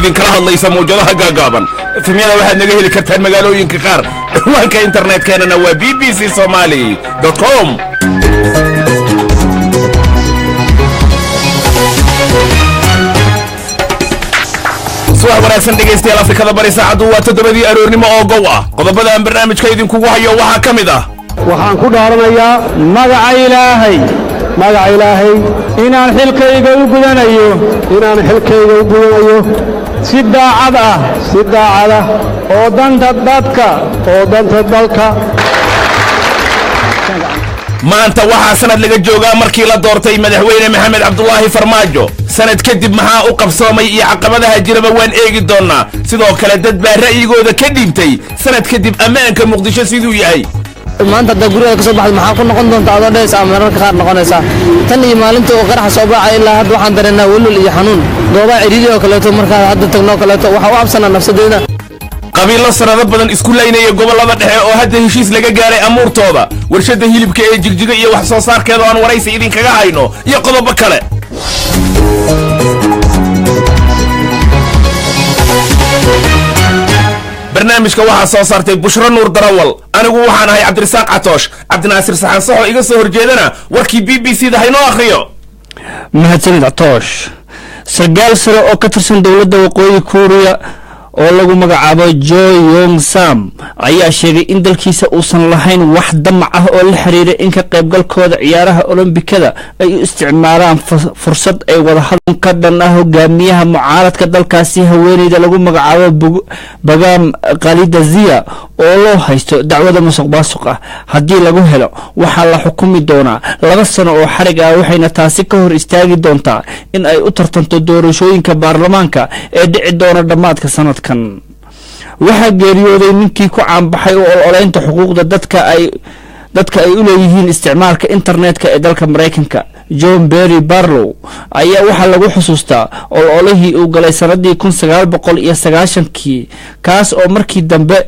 idinkala hadlaysa mawjadaha gaagaaban efemyada waxaad naga heli kartaan magaalooyinka qaar ciwaanka internetkeenana waa bbcsomali.com. subax wanaagsan dhegaystayaal afrikada bari saacadu waa 7 aroornimo oo gow ah. qodobada aan barnaamijka idinkugu hayo waxaa ka mid ah: waxaan ku dhaaranayaa magaca ilaahay inaan xilkayga u gudanayo si daacad ah oo danta dadka maanta waxaa sanad laga joogaa markii la doortay madaxweyne maxamed cabdulaahi farmaajo. sanad kadib maxaa u qabsoomay iyo caqabadaha jiraba waan eegi doonaa. sidoo kale dad baa ra'yigooda ka dhiibtay sanad kadib ammaanka muqdisho siduu yahay. maanta hadda guriga ka soo baxday maxaa ku noqon doonta adoo dhaysa ama mararka qaar noqonaysa tan iyo maalintii oo qaraxa soo baxay ilaa hadda waxaan dareennaa welwel iyo xanuun goobaha ciriiri oo kaleeto markaa hadda tagnoo kaleeto waxa u cabsanaa nafsadeena. qabiilo sanado badan isku laynaya gobolada dhexe oo hadda heshiis laga gaaray amuurtooda. warshada hilibka ee jigjiga iyo wax soo saarkeeda aan waraysi idinkaga hayno iyo qodobo kale. barnaamijka waxaa soo saartay bushra nuur darawal. anigu waxaan ahay cabdirasaaq catoosh. cabdinaasir saxan saxo iga soo horjeedana warkii BBC-da haynoo akhriyo. mahadsanid catoosh. sargaal sare oo ka tirsan dowladda waqooyi kuuriya oo lagu magacaabo Jo Yong Sam ayaa sheegay in dalkiisa uusan lahayn wax damac ah oo la xiriira in ka qaybgalkooda ciyaaraha olombikada ay u isticmaalaan fursad ay wada hadal ka dhan ah hogaamiyaha mucaaradka dalkaasi haweeneyda lagu magacaabo Bagam Khalidazia oo loo haysto dacwada musuqmaasuq ah. haddii lagu helo waxaa la xukumi doonaa 2 sano oo xarig ah, waxayna taasi ka hor istaagi doontaa in ay u tartanto doorashooyinka baarlamaanka ee dhici doona dhammaadka sanadka. waxaa geeriyooday ninkii ku caanbaxay oo ololeynta xuquuqda dadka ay u leeyihiin isticmaalka internetka ee dalka Mareykanka. John Barry Barlow ayaa waxaa lagu xusuustaa ololihii uu galay sanadii 1990kii kaas oo markii dambe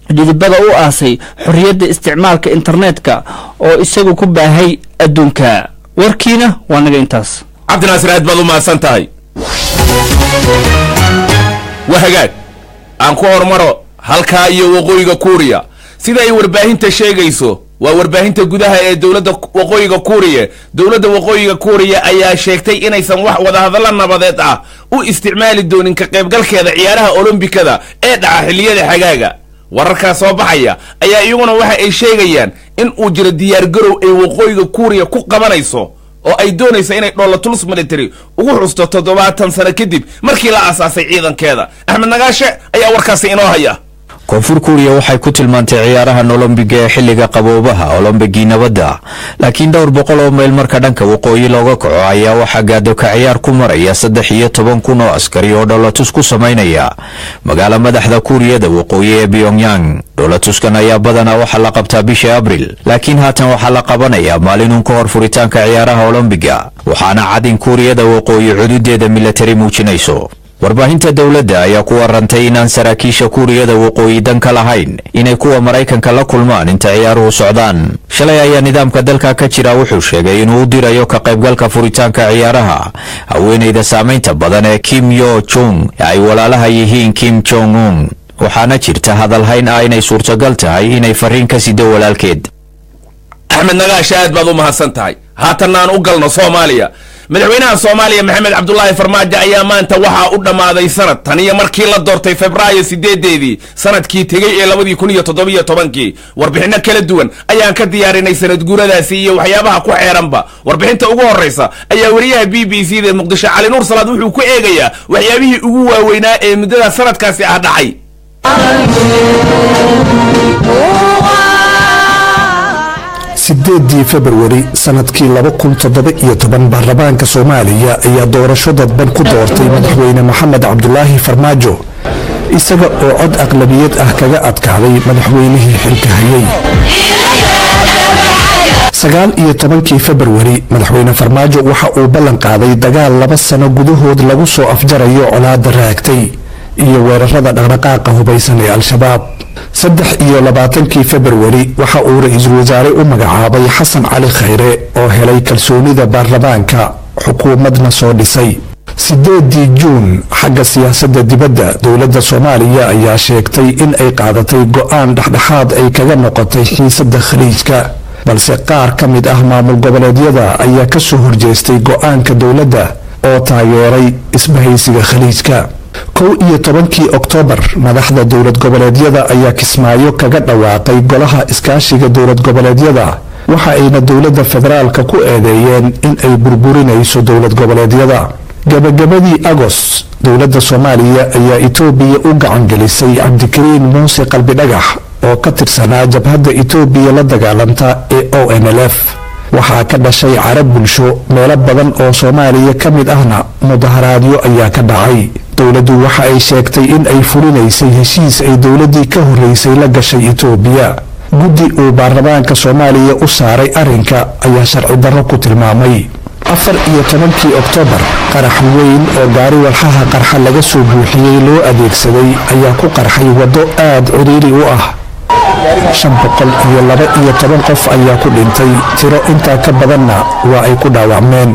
dhidibada u aasay xorriyadda isticmaalka internetka oo isagu ku baahay adduunka. warkiina waa naga intaas. cabdinaasir aad baad u mahadsan tahay. wahagaag aan ku hormaro halkaa iyo waqooyiga kuuriya. sida ay warbaahinta sheegayso waa warbaahinta gudaha ee dowladda waqooyiga kuuriya. dowladda waqooyiga kuuriya ayaa sheegtay inaysan wax wadahadalla nabadeed ah u isticmaali doonin ka qaybgalkeeda ciyaaraha olombikada ee dhaca xilliyada xagaaga. wararkaa soo baxaya ayaa iyaguna waxa ay sheegayaan in uu jiro diyaargarow ay waqooyiga kuuriya ku qabanayso oo ay doonayso inay dhoolatuls military ugu xusto 70 sano kadib markii la aasaasay ciidankeeda. axmed nagaashe ayaa warkaasi inoo haya. koonfur kuuriya waxay ku tilmaantay ciyaarahan olombiga ee xilliga qaboobaha olombigii nabadda, laakiin dhowr boqol oo mayl marka dhanka waqooyi looga kaco ayaa waxaa gaado ka ciyaar ku maraya 13,000 oo askari oo dhoolatus ku samaynaya magaala madaxda kuuriyada waqooyi ee Pyongyang. dhoolatuskan ayaa badanaa waxaa la qabtaa bisha Abriil, laakiin haatan waxaa la qabanayaa maalinun ka hor furitaanka ciyaaraha olombiga, waxaana cad in kuuriyada waqooyi xuduudeeda militari muujinayso. warbaahinta dowladda ayaa ku warantay inaan saraakiisha kuuriyada waqooyi dan ka lahayn inay kuwa Mareykanka la kulmaan inta ciyaaruhu socdaan. shalay ayaa nidaamka dalka ka jira wuxuu sheegay inuu u dirayo ka qaybgalka furitaanka ciyaaraha haweeneyda saamaynta badan ee Kim Yo Jong ee ay walaalaha yihiin Kim Jong Un, waxaana jirta hadalhayn ah inay suurtagal tahay inay fariin ka sido walaalkeed. axmed nagaashe aad baad u mahadsan tahay. haatan aan u galno Soomaaliya. madaxweynaha Soomaaliya maxamed cabdulaahi farmaajo ayaa maanta waxaa u dhammaaday sanad tan iyo markii la doortay Febraayo 8 sanadkii tegay ee 2017. warbixino kala duwan ayaan ka diyaarinay sanad guuradaasi iyo waxyaabaha ku xeeranba. warbixinta ugu horeysa ayaa wariyaha BBC-da Muqdisho Cali Nuur Salaad wuxuu ku eegayaa waxyaabihii ugu waaweynaa ee muddada sanadkaasi ah dhacay. 8 February sanadkii 2017 baarlamaanka Soomaaliya ayaa doorasho dadban ku doortay madaxweyne maxamed cabdulaahi farmaajo isaga oo cod aqlabiyad ah kaga adkaaday madaxweynihii xilka hayay. 19 February madaxweyne farmaajo waxa uu ballan qaaday dagaal 2 sano gudahood lagu soo afjarayo colaadda raagtay iyo weerarada dhaqdhaqaaqa hubaysan ee al-shabaab. 23 February waxa uu ra'iisul wasaare u magacaabay Xasan Cali Khayre oo helay kalsoonida baarlamaanka xukuumadna soo dhisay. 8 juun xagga siyaasadda dibadda dowladda soomaaliya ayaa sheegtay in ay qaadatay go-aan dhexdhexaad ay kaga noqotay xiisadda khaliijka balse qaar ka mid ah maamul goboleedyada ayaa kasoo horjeestay go-aanka dowladda oo taageeray isbahaysiga khaliijka 11 oktoobar madaxda dowlad goboleedyada ayaa kismaayo kaga dhawaaqay golaha iskaashiga dowlad goboleedyada waxa ayna dowladda federaalka ku eedeeyeen in ay burburinayso dowlad goboleedyada gabagabadii agos dowladda soomaaliya ayaa itoobiya u gacan gelisay cabdikariin muuse qalbidhagax oo ka tirsanaa jabhadda itoobiya la dagaalanta ee ONLF waxaa ka dhashay carab bulsho meelo badan oo soomaaliya ka mid ahna mudaharaadyo ayaa ka dhacay dowladdu waxa ay sheegtay in ay fulinaysay heshiis ay dowladdii ka horeysay la gashay itoobiya guddi uu baarlamaanka soomaaliya u saaray arrinka ayaa sharci darro ku tilmaamay 14 oktoobar qarax weyn oo gaari walxaha qarxa laga soo buuxiyey loo adeegsaday ayaa ku qarxay waddo aad ciriiri u ah 512 qof ayaa ku dhintay tiro intaa ka badanna waa ay ku dhaawacmeen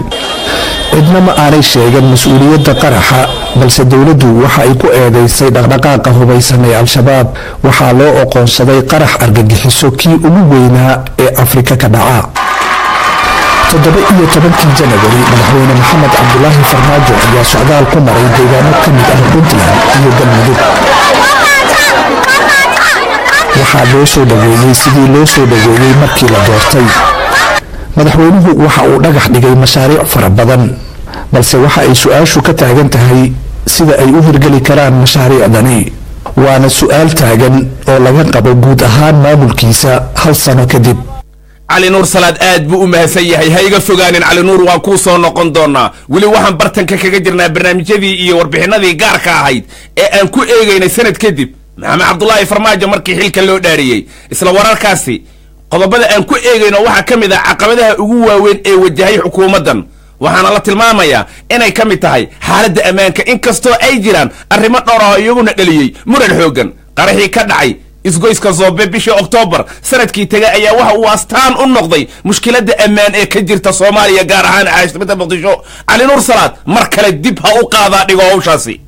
cidna ma aanay sheegan mas-uuliyadda qaraxa balse dowladdu waxa ay ku eedeysay dhaqdhaqaaqa hubaysan ee al-shabaab waxaa loo oqoonsaday qarax argagixiso kii ugu weynaa ee afrika ka dhaca 17 janawari madaxweyne maxamed cabdulaahi farmaajo ayaa socdaal ku maray deegaano ka mid ah puntland iyo galmudug waxaa loo soo dhaweeyey sidii loo soo dhaweeyey markii la doortay madaxweynuhu waxa uu dhagax dhigay mashaariic fara badan balse waxa ay su-aashu ka taagan tahay sida ay u hirgeli karaan mashaariicdani waana su-aal taagan oo laga qabo guud ahaan maamulkiisa hal sano kadib cali nuur salaad aad buu u mahadsan yahay ha iga fogaanin cali nuur waan kuu soo noqon doonaa weli waxaan bartanka kaga jirnaa barnaamijyadii iyo warbixinadii gaarka ahayd ee aan ku eegaynay sanad kadib maxamed cabdulaahi farmaajo markii xilka loo dhaariyey isla wararkaasi qodobada aan ku eegayno waxaa ka mid ah caqabadaha ugu waaweyn ee wajahay xukuumaddan waxaana la tilmaamayaa inay ka mid tahay xaaladda ammaanka inkastoo ay jiraan arrimo dhowr ah iyaguna dhaliyey muran xooggan qaraxii ka dhacay isgoyska Zoobe bishii Oktoobar sanadkii tagay ayaa waxa uu astaan u noqday mushkiladda ammaan ee ka jirta Soomaaliya gaar ahaan caasimadda Muqdisho cali nuur salaad mar kale dib ha u qaadaa dhigo hawshaasi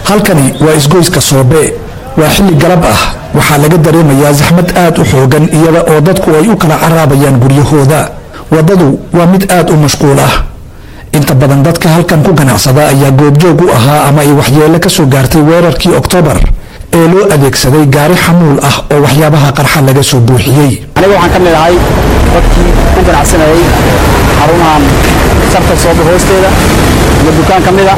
halkani waa isgoyska Zoobe waa xilli galab ah waxaa laga dareemayaa zaxmad aad u xoogan iyada oo dadku ay u kala caraabayaan guryahooda wadadu waa mid aad u mashquul ah inta badan dadka halkan ku ganacsada ayaa goobjoog u ahaa ama ay waxyeello ka soo gaartay weerarkii Oktoobar ee loo adeegsaday gaari xamuul ah oo waxyaabaha qarxa laga soo buuxiyey aniga waxaan ka mid ahay dadkii ku ganacsanayay xarumahan sarta Zoobe hoosteeda iyo dukaan ka mid ah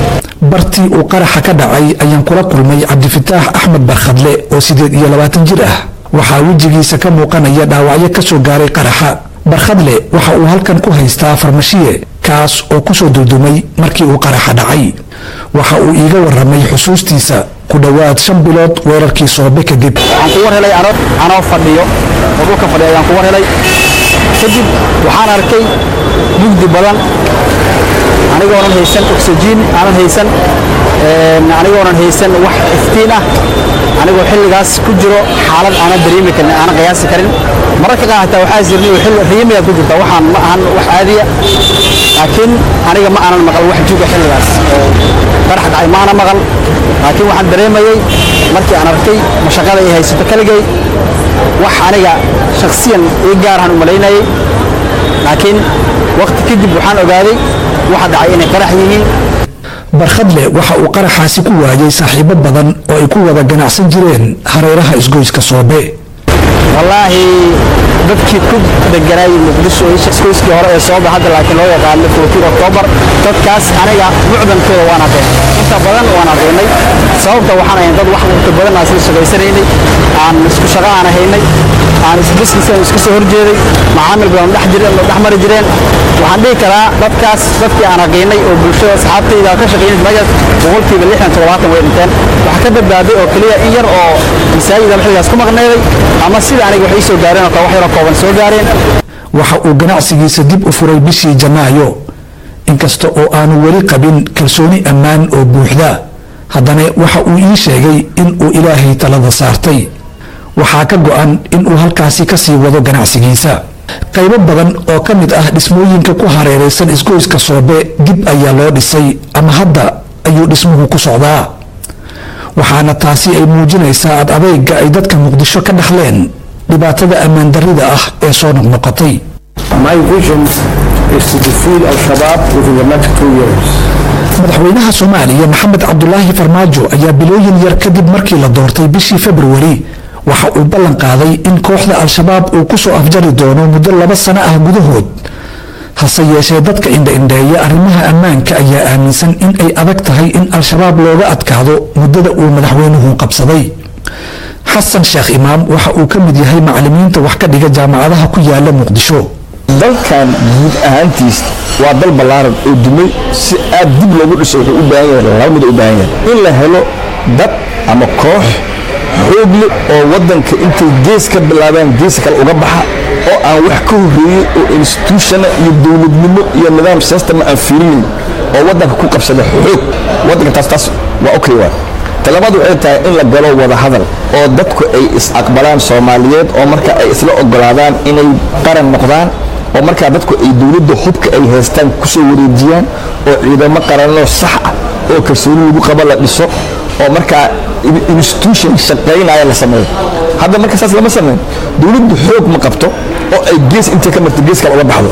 bartii uu qaraxa ka dhacay ayaan kula kulmay cabdifataax axmed barkhadle oo 28 jir ah waxaa wejigiisa ka muuqanaya dhaawacyo ka soo gaaray qaraxa barkhadle waxa uu halkan ku haystaa farmashiye kaas oo ku soo dudumay markii uu qaraxa dhacay waxa uu iiga waramay xusuustiisa ku dhawaad 5 bilood weerarkii Zoobe kadib waxaan ku warhelay anoo fadhiyo oo dhulka fadhiyo ayaan ku warhelay kadib waxaan arkay mugdi badan anigoonan haysan oxygen aanan haysan anigoonan haysan wax iftiin ah anigoo xilligaas ku jiro xaalad aanan dareemi karin aanan qiyaasi karin mararka qaar xitaa waxaa jirnay xilli riimiya ku jirta waxaan ma ahan wax caadiya laakiin aniga ma aanan maqal wax juga xilligaas qarax dhacay ma aanan maqal laakiin waxaan dareemayay markii aan arkay mashaqada ay haysato kaligay wax aniga shakhsiyan ii gaarahan u malaynayay laakiin waqti kadib waxaan ogaaday waxa dhacay inay qarax yihiin barkhadle waxa uu qaraxaasi ku waayay saaxiibo badan oo ay ku wada ganacsan jireen hareeraha isgoyska Zoobe wallaahi dadkii ku deganay Muqdisho isgoyskii hore ee Zoobe hadda laakiin loo yaqaan 14 Oktoobar dadkaas aniga mucdankooda waan arkay inta badan waan arkay sababta waxaan ahayn dad wax inta badan aan soo shaqaysanaynay aan isku shaqo aan haynay aan business isku soo horjeeday macaamil badan dhex mari jireen waxaan dhihi karaa dadkaas dadkii aan aqoonay oo bulshada asxaabtayda ka shaqeynay magaalada boqolkiiba 67 way dhinteen waxa ka badbaaday oo kaliya in yar oo masaajid xilligaas ku maqnaaday ama sida aniga wax soo gaareen oo wax yar oo kooban soo gaareen waxa uu ganacsigiisa dib u furay bishii Janaayo inkasta oo aanu wali qabin kalsooni ammaan oo buuxda haddana waxa uu ii sheegay in uu Ilaahay talada saartay waxaa ka go'an in uu halkaasi ka sii wado ganacsigiisa qaybo badan oo ka mid ah dhismooyinka ku hareeraysan isgoyska soobe dib ayaa loo dhisay ama hadda ayuu dhismuhu ku socdaa waxaana taasi ay muujinaysaa ad adeyga ay dadka muqdisho ka dhaxleen dhibaatada ammaan darrida ah ee soo noqnoqotay. madaxweynaha Soomaaliya Maxamed Cabdullaahi Farmaajo ayaa bilooyin yar kadib markii la doortay bishii February waxa uu ballan qaaday in kooxda al-shabaab uu ku soo afjari doono muddo 2 sano ah gudahood hase yeeshee dadka indha-indheeya arrimaha ammaanka ayaa aaminsan in ay adag tahay in al-shabaab looga adkaado muddada uu madaxweynuhu qabsaday. xasan sheekh imaam waxa uu ka mid yahay macallimiinta wax ka dhiga jaamacadaha ku yaala muqdisho. dalkan guud ahaantiis waa dal ballaaran oo dumay si aad dib loogu dhiso wuxuu u baahan yahay laba mid u baahan yahay in la helo dad ama koox xoog leh oo waddanka intay gees ka bilaabaan gees kale uga baxa oo aan wax ka horreeyey oo institutiona iyo dowladnimo iyo nidaam system aan fiirinin oo waddanka ku qabsada xoog waddanka taas waa okay waa talabaad waxay tahay in la galo wada hadal oo dadku ay is-aqbalaan Soomaaliyeed oo marka ay isla ogolaadaan inay qaran noqdaan oo marka dadku ay dawladda hubka ay haystaan ku soo wareejiyaan oo ciidamo qaranno sax ah oo kalsooni lagu qaba la dhiso oo marka institution shaqeynaya la sameeyo hadda marka saas lama sameeyo dawladdu xoog ma qabto oo ay gees inta ka martay gees kale uga baxdo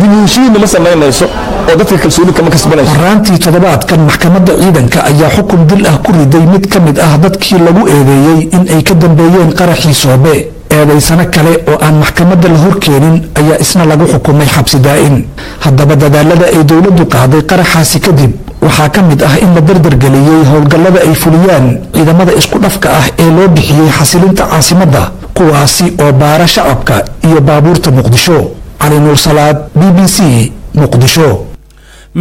dibushiin ma sameynayso oo dadka kalsooni kama kasbanayso. Horaantii toddobaadkan maxkamadda ciidanka ayaa xukun dil ah ku riday mid ka mid ah dadkii lagu eedeeyay in ay ka dambeeyeen qaraxii Soobe. eedaysano kale oo aan maxkamadda la horkeenin ayaa isna lagu xukumay xabsi daa'in. haddaba dadaalada ay dowladdu qaaday qaraxaasi kadib waxaa ka mid ah in la dardargeliyey howlgallada ay fuliyaan ciidamada isku dhafka ah ee loo bixiyey xasilinta caasimadda kuwaasi oo baara shacabka iyo baabuurta muqdisho. cali nuur salaad BBC muqdisho.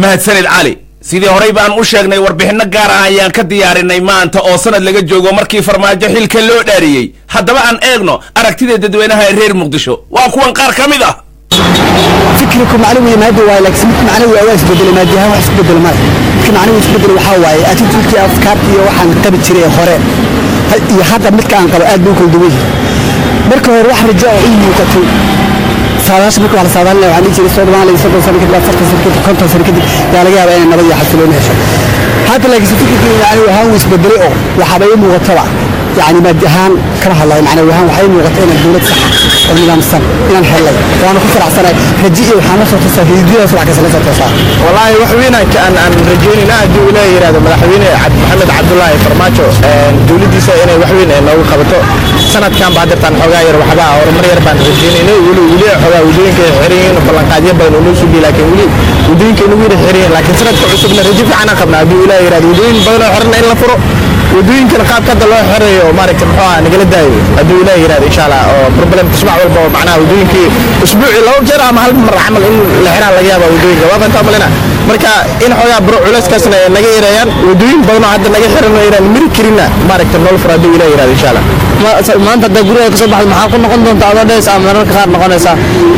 mahadsanid cali sidii horey baan u sheegnay warbixino gaar ah ayaan ka diyaarinay maanta oo sanad laga joogo markii Farmaajo xilka loo dhaariyay haddaba aan eegno aragtida dadweynaha ee reer muqdisho waa kuwan qaar ka mid ah. فكركم معنوي ما دوا لك سمت معنوي أواس بدل ما جها وحس بدل ما فكر معنوي بدل وحواي أتيتوكي أفكارتي وحن تبي تشري خير هذا متكان قبل أدوك الدوي مركب روح رجاء إنه كتو ساداش مركب على سادان لو عندي شيء صور ما لي صور سنة كده فرق سنة كنت سنة كده يعني جاب أنا نبي يحصلون إيش هذا اللي فكركم معنوي هاوس بدريه وحبايب وطبع يعني مدهان كره الله معنوي هان وحين وقتين الدولة صح النظام السن إن حلي وأنا كنت رعسنا رجيء وحنا صوت السفيدية وصلك سلسلة تصار والله وحوينا كأن رجوني نا الدولة يراد ملحوينا محمد عبد الله فرماجو الدولة دي سأنا وحوينا إنه خبطه سنة كان بعد تان حجاير وحبا أو مرير بان رجوني إنه ولي حبا ودين كحرين وبلان قاعدين بين ونوسو بي لكن ودين كنوير حرين لكن سنة كعصبنا رجيف عنا قبنا الدولة يراد ودين بين حرنا إلا فرق ودين كان قاب كذا الله حري ومارك محوا نقل الداي أدو لا يراد إن شاء الله بروبلم تسمع والبو معناه ودين كي أسبوعي لو جرى مع هالمرة عمل إنه الحين على جابه ودين وهذا تقبلنا مركا إن حياة برو علاس كسنا نجي ريان ودين بدنا عند نجي خيرنا يران مري كرينا مارك تنول فرا أدو لا يراد إن شاء الله ما أنت تقول كسبح المحاكم نقول أنت هذا ليس أمرنا كخار نقولنا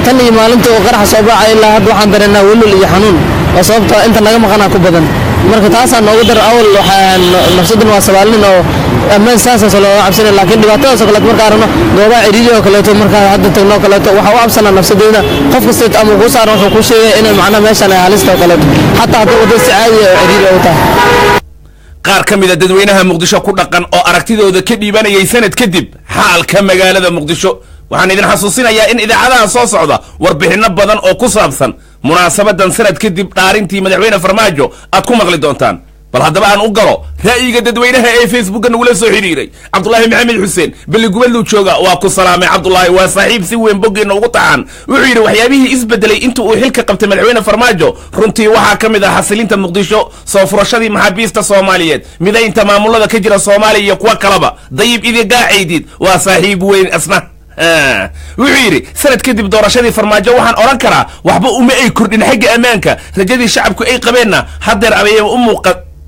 تاني ما أنت وقرح صباح إلا هذا وحن درنا ولو اللي حنون وصبت أنت نجم خنا كبدن marka taas aan ugu dar awal waxaan nafsadan waa sabaalin oo amaan saasa soo cabsan laakiin dhibaatada soo kale marka aragno goobaha ciriiri oo kale marka hadda tagno kale waxa uu absana nafsadeena qof kasta ama ku saaran wuxuu ku sheegay in macna meeshan ay halista kale hatta haddii wada si caadi ah ciriiri oo tahay qaar ka mid ah dadweynaha muqdisho ku dhaqan oo aragtidooda ka dhiibanayay sanad kadib xaalka magaalada muqdisho waxaan idin xasuusinayaa in idaacadaha soo socda warbixino badan oo ku saabsan munaasabadan sanad kadib dhaarintii madaxweyne Farmaajo aad ku maqli doontaan bal haddaba aan u galo ra'yiga dadweynaha ee Facebook nagula soo xiriiray Cabdullaahi Maxamed Xuseen bali gubadlu jooga waa ku salaamay Cabdullaahi waa saaxiib si weyn boggeena ugu taxan wuxuu yiri waxyaabihii isbedelay inta uu xilka qabtay madaxweyne Farmaajo runtii waxa kamid ah xasilinta Muqdisho soo furashadii maxaabiista Soomaaliyeed midaynta maamulada ka jira Soomaaliya iyo kuwa kalaba dayib idiga ciidid waa saaxiib weyn asna wuxuu yiri sanad kadib doorashadii Farmaajo waxaan oran karaa waxba uma ay kordhin xagga amaanka rajadii shacabku ay qabeenna hadeer abay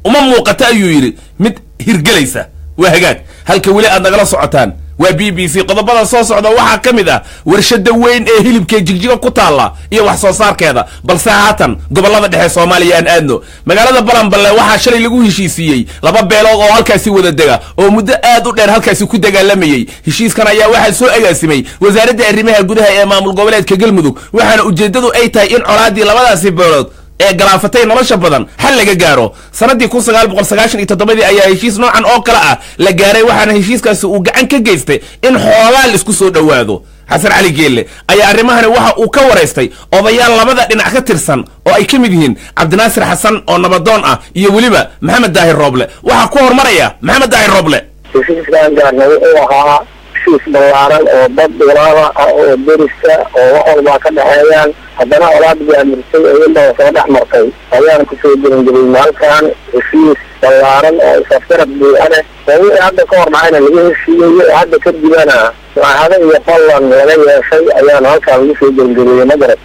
uma muuqata ayuu yiri mid hirgelaysa waa hagaag halka wali aad nagala socotaan waa b b c qodobada soo socda waxaa ka mid ah warshada weyn ee hilibkee jigjiga ku taalla iyo wax soo saarkeeda balse haatan gobolada dhexe soomaaliya aan aadno magaalada balanballe waxaa shalay lagu heshiisiiyey laba beelood oo halkaasi wada dega oo muddo aad u dheer halkaasi ku dagaalamayey heshiiskan ayaa waxaa soo agaasimay wasaaradda arrimaha gudaha ee maamul goboleedka galmudug waxaana ujeeddadu ay tahay in colaadii labadaasi beelood ee galaafatay nolosha badan xal laga gaaro sanadii 1997 ayaa heshiis noocan oo kale ah la gaaray waxaana heshiiskaasi uu gacan ka geystay in xoolaal isku soo dhawaado xasan cali geelle ayaa arrimahani waxa uu ka waraystay odayaal labada dhinac ka tirsan oo ay ka mid yihiin cabdinaasir xasan oo nabadoon ah iyo weliba maxamed daahir rooble waxaa ku hormaraya maxamed daahir rooble heshiiskan gaarnay uu ahaa heshiis ballaaran oo dad walaala ah oo derisa oo wax walbaa ka dhexeeyaan haddana colaadii amirtay oo indhaba soo dhex martay ayaan kusoo gelingeliyey halkan heshiis ballaaran oo isafgarad buuxa leh oo wixii hadda ka hor dhacayna laga heshiiyey oo hadda kadibana laacado iyo ballan laga yeeshay ayaan halkaan lagu soo gelingeliyey magarad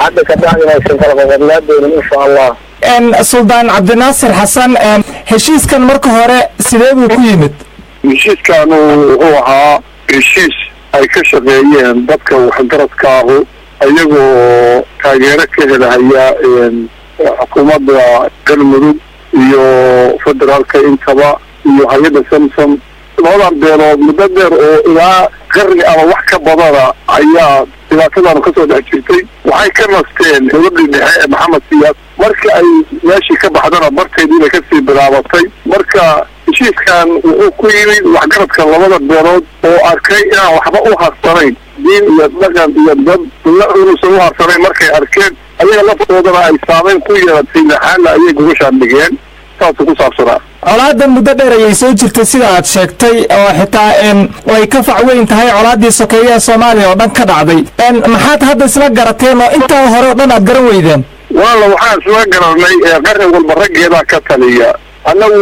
hadda ka bacdina aysan kala qoqobnaa doonin insha allah suldaan cabdinaasir xasan heshiiskan marka hore sidee buu ku yimid heshiiskan wuxuu ahaa heshiis ay ka shaqeeyeen dadka waxgaradkaahu ayagoo taageero ka helahaya xukuumadda galmudug iyo federaalka intaba iyo hay-adda samsom labadan beelood muddo dheer oo ilaa qarni ama wax ka badana ayaa dhibaatadaanu kasoo dhex jirtay waxay ka nasteen dowladii dhexe ee maxamed siyaas marka ay meeshii ka baxdana barteediibay kasii bilaabatay marka heshiiskan wuxuu ku yimid waxgaradka labada beelood oo arkay inaan waxba u harsanayn diin iyo dhaqan iyo dad inuusan u harsanayn markay arkeen ayaga laftoodana ay saameyn ku yeelatay laxaana ayay gogoshaan dhigeen saasuu ku saabsanaa colaadan muddo dheer ayay soo jirtay sida aad sheegtay oo xitaa ay ka fac weyn tahay colaadii sokeeyaha soomaaliya oo dhan ka dhacday maxaad hadda isla garateen oo intaa hore oo dhan aad garan weydeen walla waxaan isla garanay qarni walba raggeedaa ka taliya annagu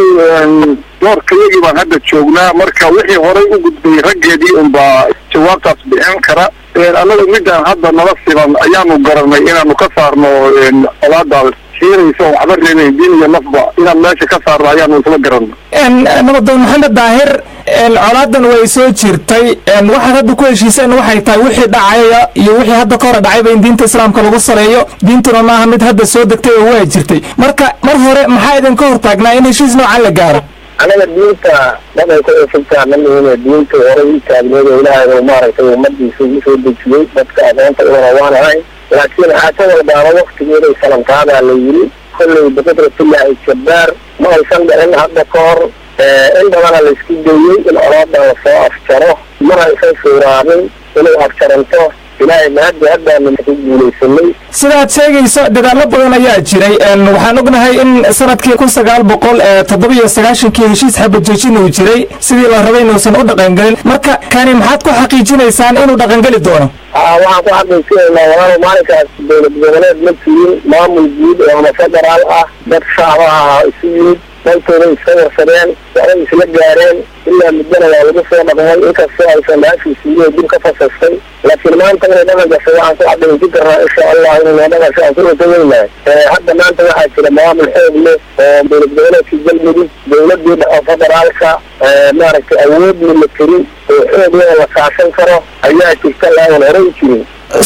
doorkayagii baan hadda joognaa marka wixii horay u gudbay raggeedii unbaa jawaabtaas bixin kara annagu midaan hadda nala siban ayaanu garanay inaanu ka saarno colaadaas shiiraysa oo waxba reebayn diin iyo nafba inaan meesha ka saarno ayaanu isla garanay nabadoon maxamed daahir colaadan way soo jirtay waxaad hadda ku heshiiseen waxay tahay wixii dhacaya iyo wixii hadda ka hor dhacayba in diinta islaamka lagu saleeyo diintuna maaha mid hadda soo degtay oo waa jirtay marka mar hore maxaa idinka hortaagnaa in heshiis noocan la gaaro anaga diinta daday ku cusubtaa ma nihin diinta horay u taagneed oo ilaahay maaragtay ummadiisa ugu soo dejiyey dadka aqoonta ulana waan ahayn laakiin xaajo walbaaba waktigeeday salamkaadaa la yiri kolley biqidratillahi jabbaar ma aysan dhicin hadda ka hor in badana laisku dayey in colaadan lasoo afjaro mana aysan suuraabin inay afjaranto ilaahay mahaddi haddaanu ku guulaysanay sidaad sheegayso dadaallo badan ayaa jiray waxaan ognahay in sanadkii 1997 heshiis xabajoojin uu jiray sidii la rabay inuusan u dhaqangelin marka kani maxaad ku xaqiijinaysaan inuu dhaqangeli doono waxaan ku xaqiijinaynaa walaalo maalinkaas dowlad goboleed ma jirin maamul guud oo ama federaal ah dad shacbaha isu yimid dalkooda iska warsadeen waxay isla gaareen ilaa muddana waa lagu soo dhaqmay inkastoo aysan dhaashiisiiyo dib ka fasastay laakiin maanta inay dhaqan gasho waxaan ku xaqiijin karnaa insha allah inay noo dhaqasho aan ku wataweynahay hadda maanta waxaa jira maamul xoog leh oo dowlad goboleedkii galmudug dowladii federaalka maaragtay awood military oo xoog leh oo la kaashan karo ayaa jirta laawan hore u jirin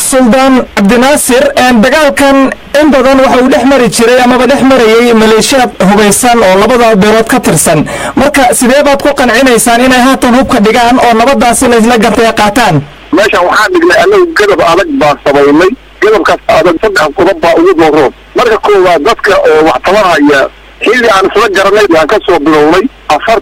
suldaan cabdinaasir dagaalkan in badan waxa uu dhex mari jiray amaba dhex marayay maleeshiyaad hubaysan oo labada beelood ka tirsan marka sidee baad ku qancinaysaan inay haatan hubka dhigaan oo nabadaasi laysla gartay qaataan meeshan waxaan dhignay annagu gadab adag baa samaynay gadabkaas adag 3 qodob baa ugu dooroon marka koowaad dadka wax tabanaya xilli aan isla garanay waan ka soo bilownay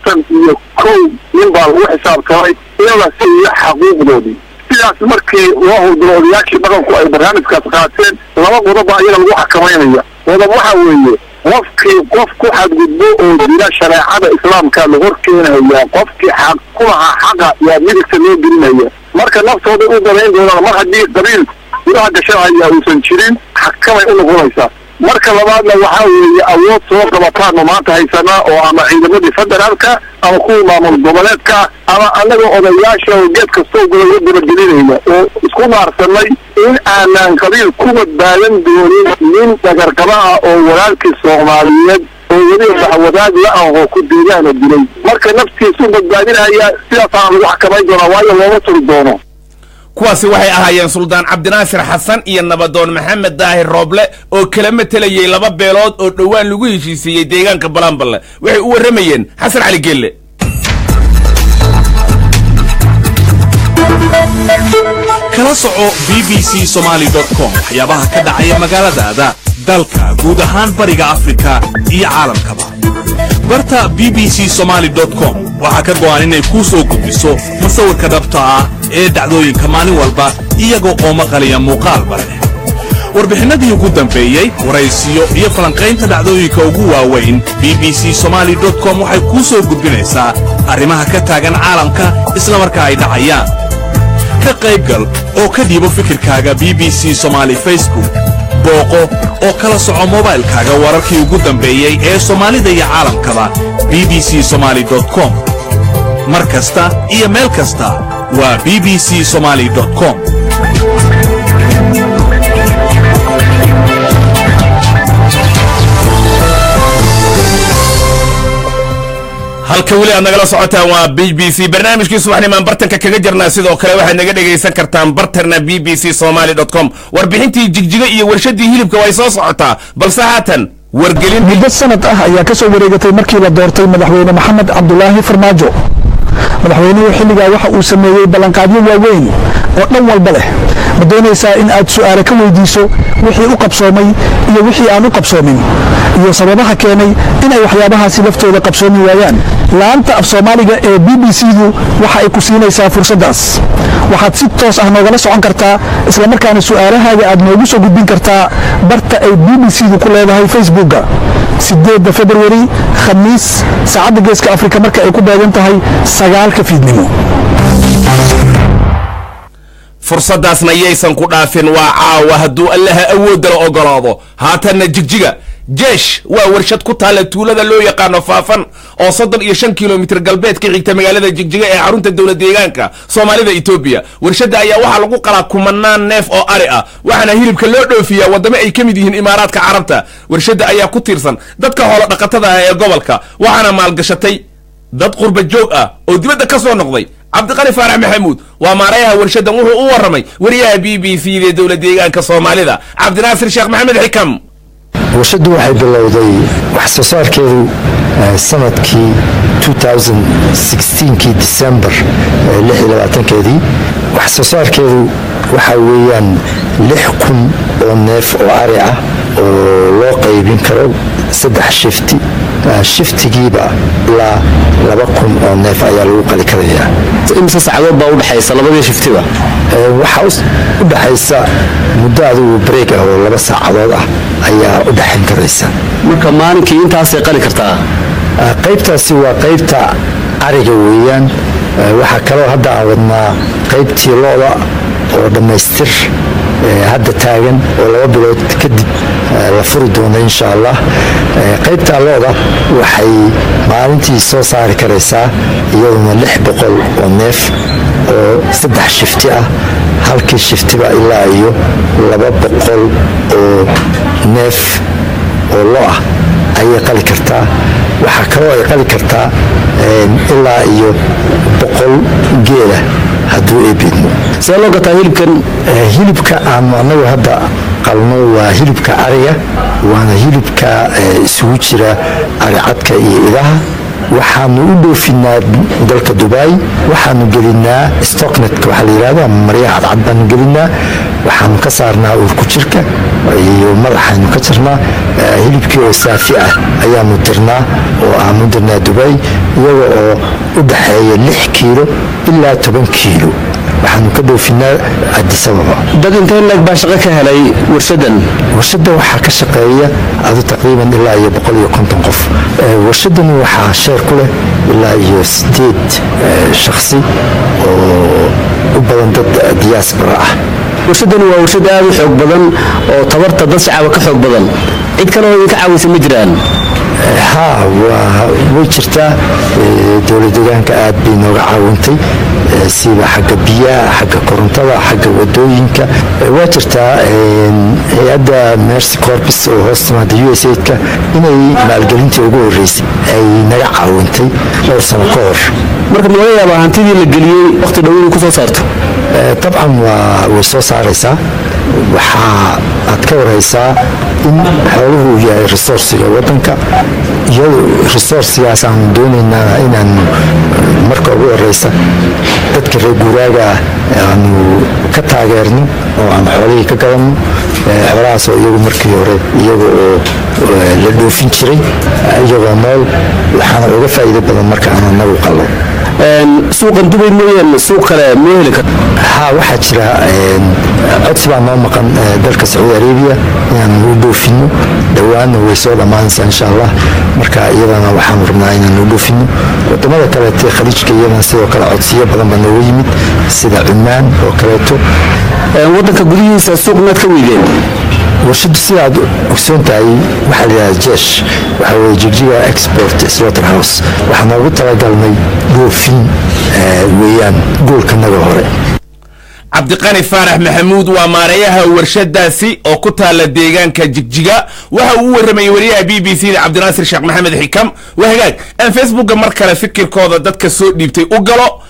41 nin baa lagu xisaabtamay in la siiyo xaquuqdoodii sidaas markii loo howlgalo odayaashii dhaqanku ay barnaamijkaas qaateen 2 qodob baa iyaga lagu xakamaynaya qodob waxa weeye qofkii qof ku xadgudbo oo jira shareecada islaamka la horkeenaya qofkii xaq ku lahaa xaqa yaa midigta loo gelinaya marka naftooda u dalayn doonaan mar haddii qabiil gudaha gashanaya uusan jirin xakamay u noqonaysaa marka labaadna waxaa weeye awood soo qabataanu maanta haysanaa oo ama ciidamadii federaalka ama kuwa maamul goboleedka ama annaga odayaasha oo geed kastoo golaga dabagelinayna oo isku maarsanay in aanaan qabiil ku badbaadan doonin nin dhagarqaba ah oo walaalkii soomaaliyeed oo weli wadaag la ah oo ku deegaana dilay marka naftiisu badbaadinaya sidaasaan lagu xakamayn doonaa waayo looma turi doono kuwaasi waxay ahaayeen suldaan cabdinaasir xasan iyo nabadoon maxamed daahir rooble oo kala matelayay laba beelood oo dhowaan lagu heshiisiiyey deegaanka balanballe waxay u warramayeen xasan cali geelle kala soco bbcsomali.com waxyaabaha ka dhacaya magaaladaada dalka guud ahaan bariga afrika iyo caalamkaba barta bbcsomali.com waxaa ka go'an inay kuu soo gudbiso musawirka dhabta ah ee dhacdooyinka maalin walba iyagoo oo maqaliya muuqaalba leh warbixinadii ugu dambeeyey waraysiyo iyo falanqaynta dhacdooyinka ugu waaweyn bbcsomali.com waxay kuu soo gudbinaysaa arrimaha ka taagan caalamka isla markaa ay dhacayaan ka qaybgal oo ka dhiibo fikirkaaga BBC Somali Facebook booqo oo kala soco mobilkaaga wararkii ugu dambeeyay ee Soomaalida iyo caalamkaba bbcsomali.com mar kasta iyo meel kasta waa bbcsomali.com halka weli aad nagala socotaan waa BBC barnaamijkii subaxnimaan bartanka kaga jirnaa sidoo kale waxaad naga dhagaysan kartaan bartarna bbcsomali.com warbixintii jigjiga iyo warshadii hilibka way soo socotaa balse haatan wargelin muddo sanad ah ayaa ka soo wareegatay markii la doortay madaxweyne maxamed cabdulaahi farmaajo madaxweynuhu xilligaa waxa uu sameeyey ballanqaadyo waaweyn oo dhan walba leh ma doonaysaa in aad su'aale ka weydiiso wixii u qabsoomay iyo wixii aan u qabsoomin iyo sababaha keenay inay waxyaabahaasi laftooda qabsoomi waayaan laanta af soomaaliga ee BBC-du waxa ay ku siinaysaa fursaddaas waxaad si toos ah noogala socon kartaa islamarkaana su'aalahaaga aad noogu soo gudbin kartaa barta ay BBC-du ku leedahay facebookga 8 February khamiis saacadda geeska afrika marka ay ku beegan tahay 9 fiidnimo fursadaasna yaysan ku dhaafin waa caawa hadduu allaha awoodda la ogolaado haatanna jigjiga jeesh waa warshad ku taalla tuulada loo yaqaano faafan oo 35 kilomitir galbeed ka xigta magaalada jigjiga ee xarunta dowlad deegaanka Soomaalida Itoobiya warshada ayaa waxa lagu qalaa kumanaan neef oo ari ah waxaana hilibka loo dhoofiyaa wadamo ay kamid yihiin Imaaraadka Carabta warshada ayaa ku tiirsan dadka xoolo dhaqatada ah ee gobolka waxaana maalgashatay dad qurba joog ah oo dibadda ka soo noqday cabdiqani faarax maxamuud waa maarayaha warshadan wuxuu u waramay wariyaha BBC ee dowlad deegaanka Soomaalida Cabdinaasir Sheekh Maxamed Xikam warshadu waxay bilowday wax soo saarkeedu sanadkii 2016kii December 26keedii wax soo saarkeedu waxa weeyaan 6,000 oo neef oo ari ah oo loo qaybin karo 3 shifti shiftigiiba ilaa 2,000 oo neef ayaa lagu qali karayaa imsa saacadood baa u dhaxaysa labadii shiftiba waxa u dhaxaysa muddo adigu break ah oo 2 saacadood ah ayaa u dhaxayn karaysa marka maalinkii intaasay qali kartaa qaybtaasi waa qaybta ariga weeyaan waxa kaloo hadda aan wadnaa qaybtii looda oo dhammaystir hadda taagan oo 2 bilood kadib la furi doono insha Allah qaybta looda waxay maalintii soo saari karaysaa iyaduna 600 oo neef oo 3 shifti ah halkii shiftiba ilaa iyo 200 oo neef oo loo ah ayay qali kartaa waxa kaloo ay qali kartaa ilaa iyo 100 geela hadduu eebidmo see loo gataa hilibka aan anagu hadda qalno waa hilibka ariga waana hilibka isugu jira aricadka iyo idaha waxaanu u dhoofinaa dalka Dubai waxaanu gelinaa stocknetka waxa la yiraahdaa maryaha cadcad baanu gelinaa waxaanu ka saarnaa urku jirka iyo madaxaanu ka jirnaa hilibkii oo saafi ah ayaanu dirnaa oo aanu dirnaa Dubai iyaga oo u dhaxeeya 6 kiilo ilaa 10 kiilo waxaanu ka dhoofinaa Addis Ababa dad intee lag baa shaqo ka helay warshada waxaa ka shaqeeya adu taqriiban ilaa iyo 150 qof warshadan waxaa sheer ku leh ilaa iyo 8 shakhsi oo u badan dad diaspora ah warshadani waa warshad aad u xoog badan oo tabarta dad shacab ka xoog badan cid kale oo ka caawisa ma jiraan way jirtaa dowlad deegaanka aad bay nooga caawintay siba xagga biyaha xagga korontada xagga wadooyinka waa jirtaa hay-adda Mercy Corps oo hoos timaada USAID-ka inay maalgelintii ugu horeysay ay naga caawintay dhowr sano ka hor marka ma laga yaabaa hantidii la geliyey waqti dhow inay ku soo saarto طبعا way soo saaraysaa waxa aad ka waraysaa in xooluhu yahay resourciga wadanka iyo resourcigaas aan doonaynaa inaan marka ugu horeysa dadka reer guuraaga aanu ka taageerno oo aan xoolihii ka gadanno xoolahaas oo iyagu markii hore iyaga oo la dhoofin jiray iyagoo nool waxaana uga faa'iido badan marka aan anagu qallo suuqan dubay mooyaan suuq kale ma heli karto waxaa jira codsi baa noo maqan dalka Saudi Arabia inaan u dhoofino dhawaana way soo dhamaanaysaa insha Allah marka iyadana waxaan rabnaa inaan u dhoofino wadamada kale ee khaliijka iyadana sidoo kale codsiyo badan baa nooga yimid sida Cumaan oo kaleeto wadanka gudihiisa suuq maad ka weydeen warshadu sidaad ogsoon tahay waxaa la yidhahdaa jeesh waxaa weeye Jigjiga Export Slaughterhouse waxaan ugu talagalnay dhoofin weeyaan goolkanaga hore cabdiqani faarax maxamuud waa maareeyaha warshadaasi oo ku taala deegaanka Jigjiga waxa uu warramay wariyaha BBC da Cabdinaasir Sheekh Maxamed Xikam wahagaag aan Facebook mar kale fikirkooda dadka soo dhiibtay u galo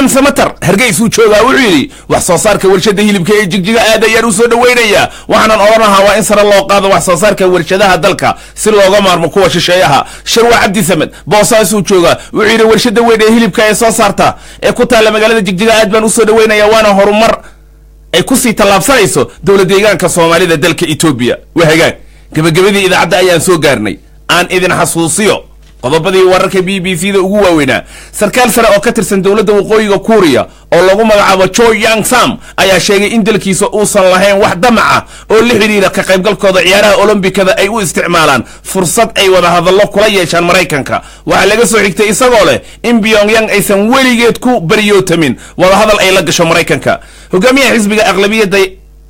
Samatar hargeysa uu joogaa wuxuu yiri wax soo saarka warshada hilibka ee Jigjiga aad ayaan u soo dhaweynaya waxaan oranahaa waa in sare loo qaado wax soo saarka warshadaha dalka si looga maarmo kuwa shisheeyaha Sharwa Cabdi Samad boosaas uu joogaa wuxuu yiri warshada weyn ee hilibka ee soo saarta ee ku taala magaalada Jigjiga aad baan u soo dhaweynaya waana horumar ay ku sii talaabsanayso dawladda deegaanka Soomaalida dalka Ethiopia wahagaag gabagabadii idaacadda ayaan soo gaarnay aan idin xasuusiyo qodobadii wararka BBC da ugu waaweynaa sarkaal sare oo ka tirsan dawladda waqooyiga Kuuriya oo lagu magacaabo Choi Young-sam ayaa sheegay in dalkiisa uusan lahayn wax damaca oo la xiriira ka qaybgalkooda ciyaaraha Olombikada ay u isticmaalaan fursad ay wada hadallo kula yeeshaan Mareykanka waxa laga soo xigtay isagoo leh in Pyongyang aysan weligeed ku bariyootamin wada hadal ay la gasho Mareykanka hogaamiyaha xisbiga aqlabiyadda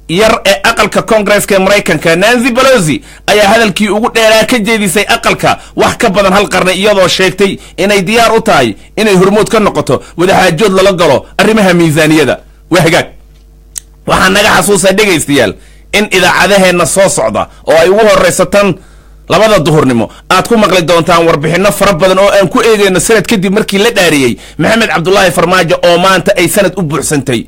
yar ee aqalka Congress-ka Mareykanka Nancy Pelosi ayaa hadalkii ugu dheeraa ka jeedisay aqalka wax ka badan hal qarni iyadoo sheegtay inay diyaar u tahay inay hormood ka noqoto wadaxaajood lala galo arrimaha miisaaniyada wahagaag waxaan naga xasuusaa dhageystayaal in idaacadaheena soo socda oo ay ugu horeysatan labada duhurnimo aad ku maqli doontaan warbixino fara badan oo aan ku eegayno sanad kadib markii la dhaariyay Maxamed Cabdullaahi Farmaajo oo maanta ay sanad u buuxsantay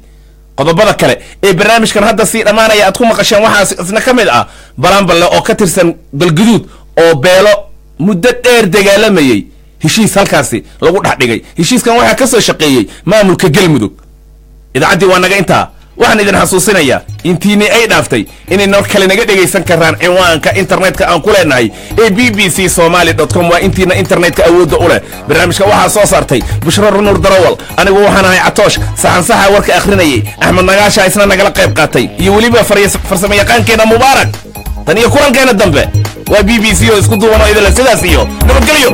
qodobada kale ee barnaamijkan hadda si dhamaanaya aad ku maqasheen waxa isna kamid ah balanballe oo ka tirsan galguduud oo beelo muddo dheer dagaalamayay heshiis halkaasi lagu dhaxdhigay heshiiskan waxa ka soo shaqeeyay maamulka Galmudug idaacadii waa naga intaa waxaan idin xasuusinayaa intiini ay dhaaftay inay noo kale naga dhageysan karaan ciwaanka internetka aan ku leenahay ee bbcsomali.com waa intiina internetka awoodda u leh barnaamijka waxaa soo saartay Bushra Nuur Darawal anigu waxaan ahay Catoosh saxa warka akhrinayay Axmed Nagaasha isna nagala qayb qaatay iyo waliba farsamo yaqaankeena Mubaarak tan iyo kulankeena dambe waa BBC oo isku duuban oo idin la sidaas iyo nabadgelyo